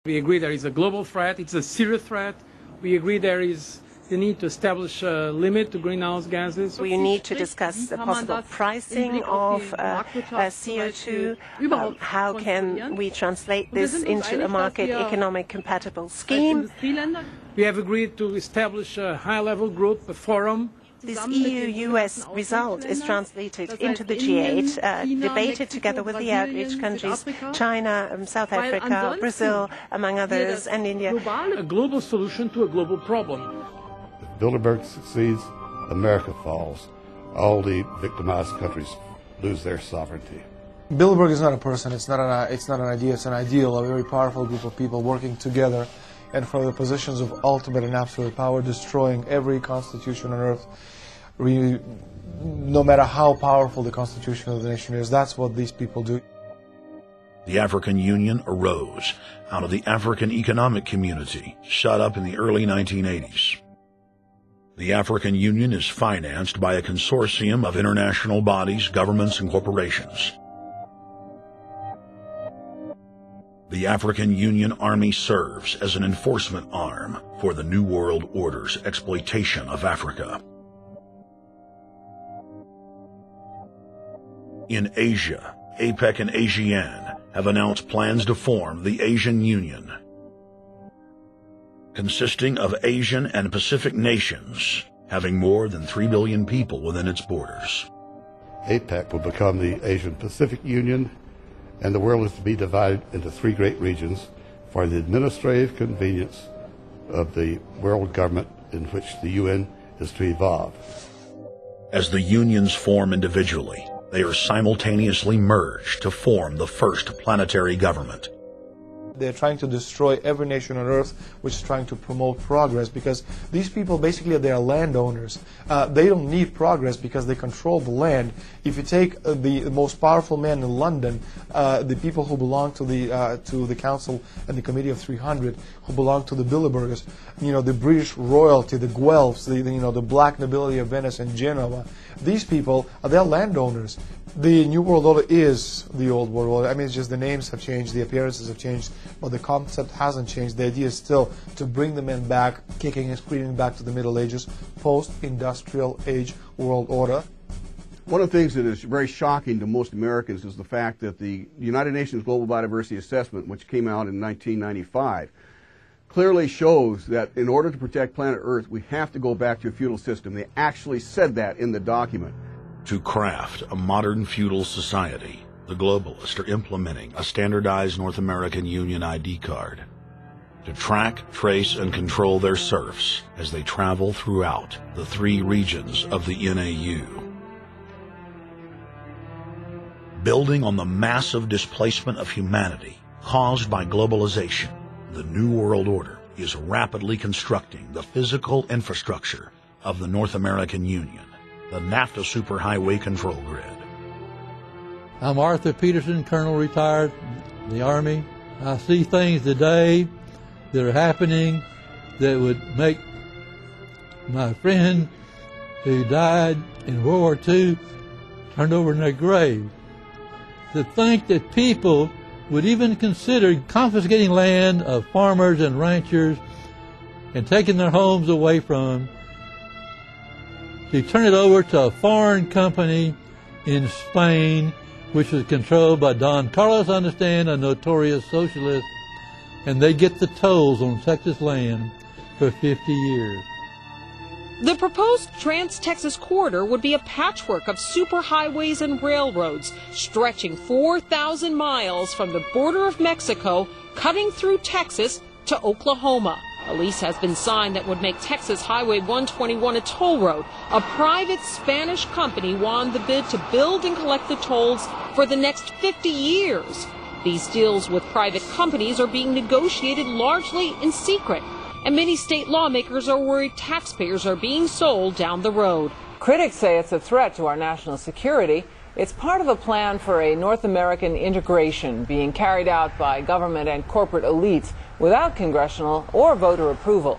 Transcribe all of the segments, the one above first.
We agree there is a global threat, it's a serious threat. We agree there is the need to establish a limit to greenhouse gases. We need to discuss the possible pricing of CO2. How can we translate this into a market economic compatible scheme? We have agreed to establish a high-level group, a forum. This EU-US result is translated into the G8, debated together with the outreach countries, China, South Africa, Brazil, among others, and India. A global solution to a global problem. If Bilderberg succeeds, America falls. All the victimized countries lose their sovereignty. Bilderberg is not a person, it's not an idea, it's an ideal, a very powerful group of people working together and for the positions of ultimate and absolute power, destroying every constitution on earth, no matter how powerful the constitution of the nation is. That's what these people do. The African Union arose out of the African Economic Community, set up in the early 1980s. The African Union is financed by a consortium of international bodies, governments, and corporations. The African Union Army serves as an enforcement arm for the New World Order's exploitation of Africa. In Asia, APEC and ASEAN have announced plans to form the Asian Union, consisting of Asian and Pacific nations, having more than 3 billion people within its borders. APEC will become the Asian Pacific Union, and the world is to be divided into 3 great regions for the administrative convenience of the world government in which the UN is to evolve. As the unions form individually, they are simultaneously merged to form the first planetary government. They're trying to destroy every nation on earth which is trying to promote progress, because these people basically they are landowners. They don't need progress because they control the land. If you take the most powerful man in London, the people who belong to the Council and the Committee of 300, who belong to the Bilderbergers, the British royalty, the Guelphs, the black nobility of Venice and Genoa, these people they're landowners. The New World Order is the Old World Order. I mean, it's just the names have changed, the appearances have changed, but the concept hasn't changed. The idea is still to bring the men back, kicking and screaming back to the Middle Ages, post-industrial age world order. One of the things that is very shocking to most Americans is the fact that the United Nations Global Biodiversity Assessment, which came out in 1995, clearly shows that in order to protect planet Earth, we have to go back to a feudal system. They actually said that in the document. To craft a modern feudal society, the globalists are implementing a standardized North American Union ID card to track, trace, and control their serfs as they travel throughout the 3 regions of the NAU. Building on the massive displacement of humanity caused by globalization, the New World Order is rapidly constructing the physical infrastructure of the North American Union, the NAFTA Superhighway Control Grid. I'm Arthur Peterson, Colonel retired in the Army. I see things today that are happening that would make my friend who died in World War II turn over in their grave. To think that people would even consider confiscating land of farmers and ranchers and taking their homes away from them, to turn it over to a foreign company in Spain, which was controlled by Don Carlos, I understand, a notorious socialist, and they get the tolls on Texas land for 50 years. The proposed Trans-Texas corridor would be a patchwork of superhighways and railroads stretching 4,000 miles from the border of Mexico, cutting through Texas to Oklahoma. A lease has been signed that would make Texas Highway 121 a toll road. A private Spanish company won the bid to build and collect the tolls for the next 50 years. These deals with private companies are being negotiated largely in secret, and many state lawmakers are worried taxpayers are being sold down the road. Critics say it's a threat to our national security. It's part of a plan for a North American integration being carried out by government and corporate elites without congressional or voter approval.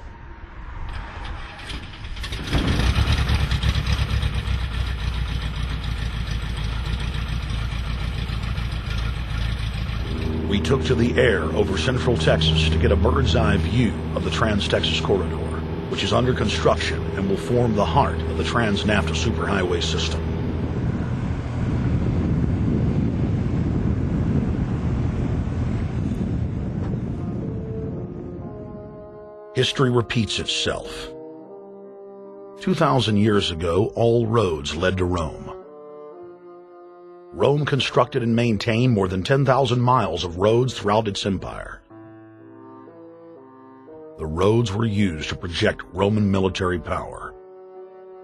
We took to the air over central Texas to get a bird's-eye view of the Trans-Texas Corridor, which is under construction and will form the heart of the Trans-NAFTA superhighway system. History repeats itself. 2,000 years ago, all roads led to Rome. Rome constructed and maintained more than 10,000 miles of roads throughout its empire. The roads were used to project Roman military power,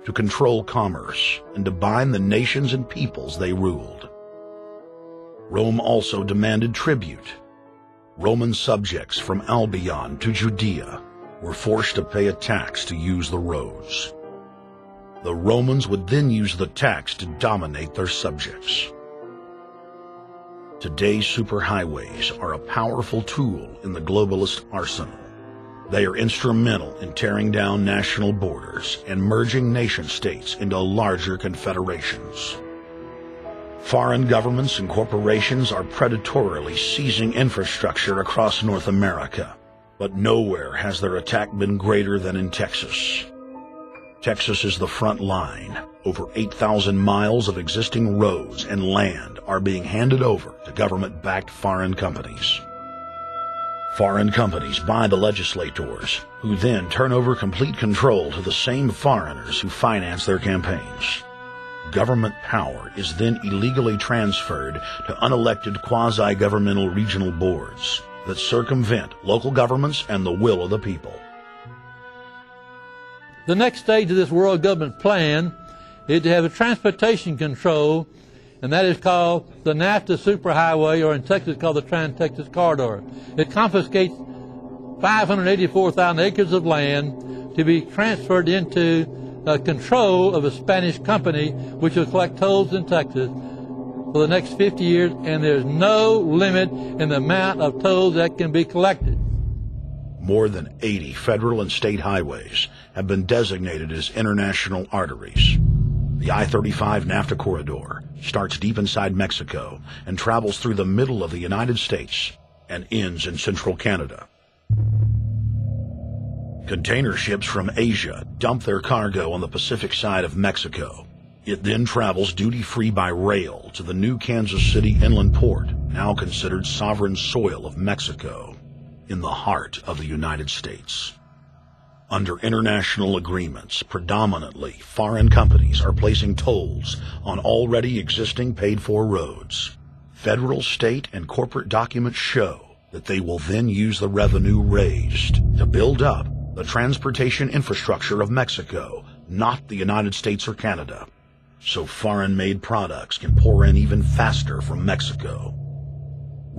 to control commerce, and to bind the nations and peoples they ruled. Rome also demanded tribute. Roman subjects from Albion to Judea were forced to pay a tax to use the roads. The Romans would then use the tax to dominate their subjects. Today's superhighways are a powerful tool in the globalist arsenal. They are instrumental in tearing down national borders and merging nation-states into larger confederations. Foreign governments and corporations are predatorily seizing infrastructure across North America, but nowhere has their attack been greater than in Texas. Texas is the front line. Over 8,000 miles of existing roads and land are being handed over to government-backed foreign companies. Foreign companies buy the legislators, who then turn over complete control to the same foreigners who finance their campaigns. Government power is then illegally transferred to unelected quasi-governmental regional boards that circumvent local governments and the will of the people. The next stage of this world government plan is to have a transportation control, and that is called the NAFTA superhighway, or in Texas called the Trans-Texas Corridor. It confiscates 584,000 acres of land to be transferred into control of a Spanish company which will collect tolls in Texas for the next 50 years, and there's no limit in the amount of tolls that can be collected. More than 80 federal and state highways have been designated as international arteries. The I-35 NAFTA corridor starts deep inside Mexico and travels through the middle of the United States and ends in central Canada. Container ships from Asia dump their cargo on the Pacific side of Mexico. It then travels duty-free by rail to the new Kansas City inland port, now considered sovereign soil of Mexico, in the heart of the United States. Under international agreements, predominantly foreign companies are placing tolls on already existing paid-for roads. Federal, state, and corporate documents show that they will then use the revenue raised to build up the transportation infrastructure of Mexico, not the United States or Canada, so foreign-made products can pour in even faster from Mexico.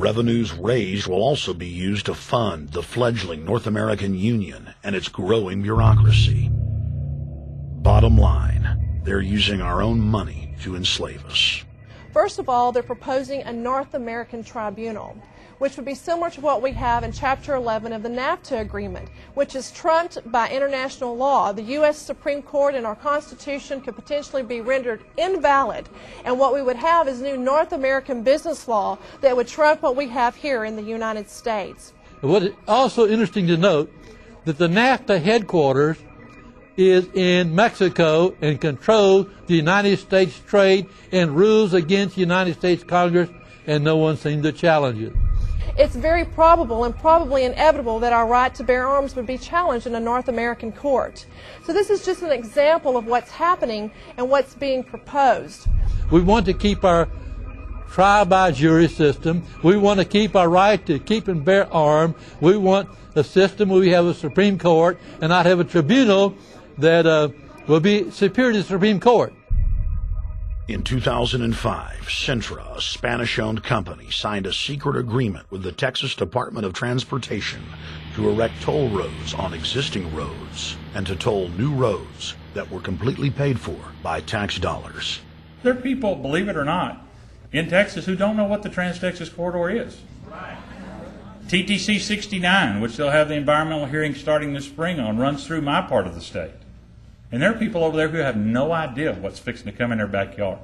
Revenues raised will also be used to fund the fledgling North American Union and its growing bureaucracy. Bottom line, they're using our own money to enslave us. First of all, they're proposing a North American tribunal, which would be similar to what we have in Chapter 11 of the NAFTA agreement, which is trumped by international law. The U.S. Supreme Court and our Constitution could potentially be rendered invalid, and what we would have is new North American business law that would trump what we have here in the United States. What is also interesting to note that the NAFTA headquarters is in Mexico and controls the United States trade and rules against the United States Congress, and no one seems to challenge it. It's very probable and probably inevitable that our right to bear arms would be challenged in a North American court. So this is just an example of what's happening and what's being proposed. We want to keep our trial by jury system. We want to keep our right to keep and bear arms. We want a system where we have a Supreme Court and not have a tribunal that will be superior to the Supreme Court. In 2005, Centra, a Spanish-owned company, signed a secret agreement with the Texas Department of Transportation to erect toll roads on existing roads and to toll new roads that were completely paid for by tax dollars. There are people, believe it or not, in Texas who don't know what the Trans-Texas Corridor is. TTC 69, which they'll have the environmental hearing starting this spring on, runs through my part of the state. And there are people over there who have no idea what's fixing to come in their backyard.